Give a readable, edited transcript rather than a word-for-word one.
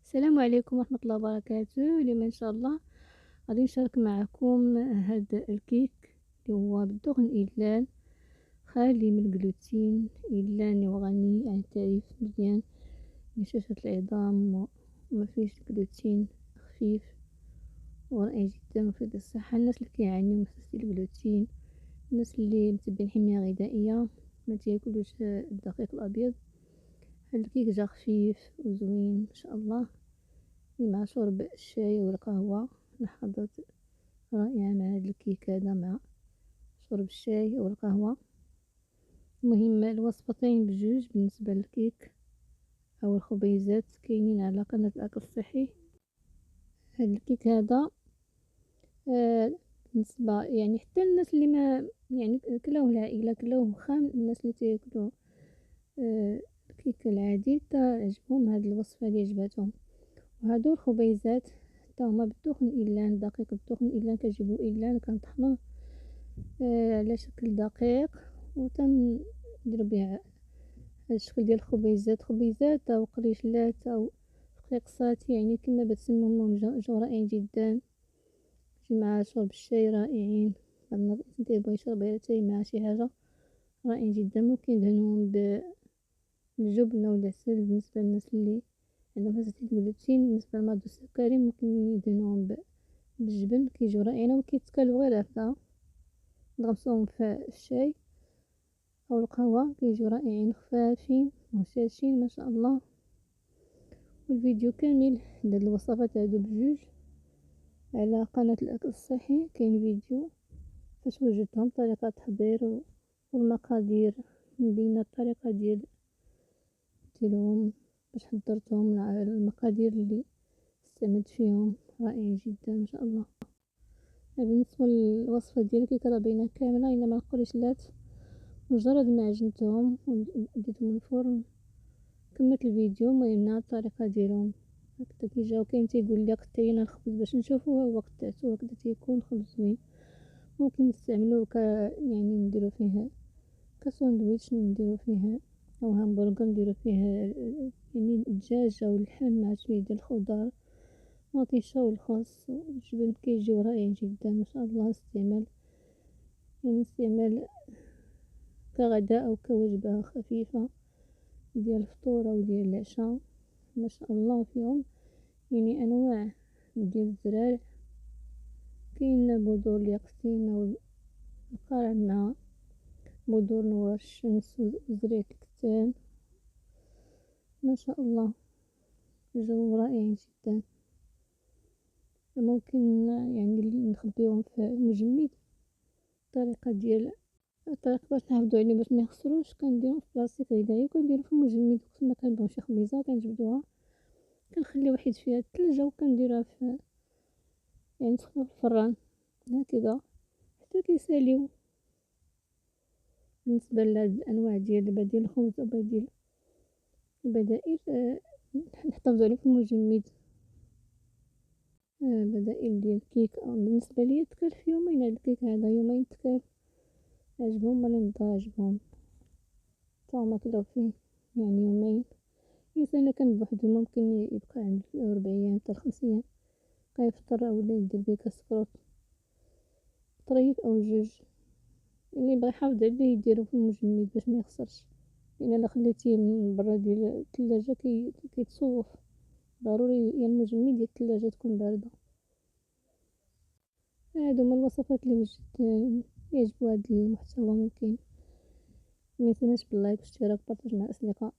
السلام عليكم ورحمة الله وبركاته. اليوم ان شاء الله غادي نشارك معكم هذا الكيك اللي هو بالدغن إيلان، خالي من الجلوتين، إيلاني وغني عن التعريف مزيان لشاشة العظام، وما فيش جلوتين، خفيف ورائع جدا مفيد للصحة. الناس اللي كيعانيو من حساسية الجلوتين، الناس اللي متبعين حمية غذائية ما تاكلوش الدقيق الابيض، هاد الكيك جا خفيف وزوين ان شاء الله مع شرب الشاي والقهوة. لحظات رائعة مع هاد الكيك هذا، مع شرب الشاي والقهوة. المهم الوصفتين بجوج بالنسبة للكيك أو الخبيزات كاينين على قناة الأكل الصحي. هاد الكيك هذا بالنسبة يعني حتى الناس اللي ما يعني كلاوه العائلة، كلاوه خام، الناس اللي تاكلو الكيك العادي تا عجبهم هاد الوصفة اللي عجباتهم. وهادو الخبيزات حتى هما بالدخن إيلان، دقيق الدخن إيلان، كنجيبو إيلان كنطحنوه على شكل دقيق وتنديرو به هاد الشكل ديال الخبيزات، خبيزات أو قريشلات أو فقيقسات، يعني كما بتسموهم جو رائعين جدا مع شرب الشاي، رائعين. الناس اللي يبغي يشرب تاي مع شي حاجة رائعين جدا. ممكن ندهنوهم بالجبنة والعسل بالنسبة للناس اللي عندهم حساسية الجلوتين. بالنسبة للمرضى السكري ممكن يدهنوهم بالجبن، كيجيو رائعين وكيتكالو غير هكا، نغمسوهم في الشاي او القهوة كيجيو رائعين، خفافين وهشاشين ما شاء الله. والفيديو كامل لهاد الوصفات هادو بجوج على قناة الأكل الصحي، كاين فيديو فاش وجدتهم، طريقة التحضير والمقادير، مبينة الطريقة ديالهم باش حضرتهم، المقادير اللي استعملت فيهم رائعين جدا ما شاء الله. بالنسبة للوصفة ديال الكيك راه باينة كاملة، إنما القريشلات مجرد ما عجنتهم وديتهم الفرن كملت الفيديو. المهم الطريقة ديالهم هكذا كيجاو. كاين تيقول لي قطعينا الخبز باش نشوفوه، هو قطعتو هكذا تيكون خبز زوين. ممكن نستعملوه يعني نديرو فيه كساندويتش، نديرو فيه او همبرغر، نديرو فيه يعني الدجاج او اللحم مع شوية ديال الخضار، مطيشة والخس والجبن، كيجيو رائعين جدا ما شاء الله. استعمال كغداء أو كوجبة خفيفة ديال الفطور أو ديال العشاء ما شاء الله. فيهم يعني أنواع ديال الزرارع، كاين بذور اليقطين أو القرع مع بذور نوار الشمس وزريعة الكتان ما شاء الله، جو رائعين جدا. ممكن يعني نخبيوهم في المجمد. الطريقة باش نحافظو عليهم باش ميخسروش، كنديرهم في بلاصتيك غذائي وكنديرو في المجمد. وقت ما كنبغيو شي خبيزة كنجبدوها كنخلي واحد فيها الثلجة وكنديروها يعني تسخن في الفران هكذا حتى كيساليو. بالنسبة لهاد الأنواع ديال بديل الخبز أو البدائل نحتفظو عليهم في المجمد. بدائل ديال الكيك بالنسبة ليا تكال في يومين، هاد الكيك هذا يومين تكال، عجبهم ولا نبغي عجبهم تا هما كلاو فيه يعني يومين. الإنسان إلا كان بوحدو ممكن يبقى عنده 4 أيام حتى ل5 أيام، كيفطر ولا يدير بيه كسكروط طريف أو جوج. اللي بغا يحافظ عليه يديرو في المجمد باش ميخسرش، لأن إلا خليتيه من برا ديال الثلاجة كيتصوف. ضروري يا المجمد يا الثلاجة تكون باردة. هادو هما الوصفات اللي وجدت يعجبو هاد المحتوى. ممكن مينسناش باللايك والاشتراك والبارطاج مع الأصدقاء.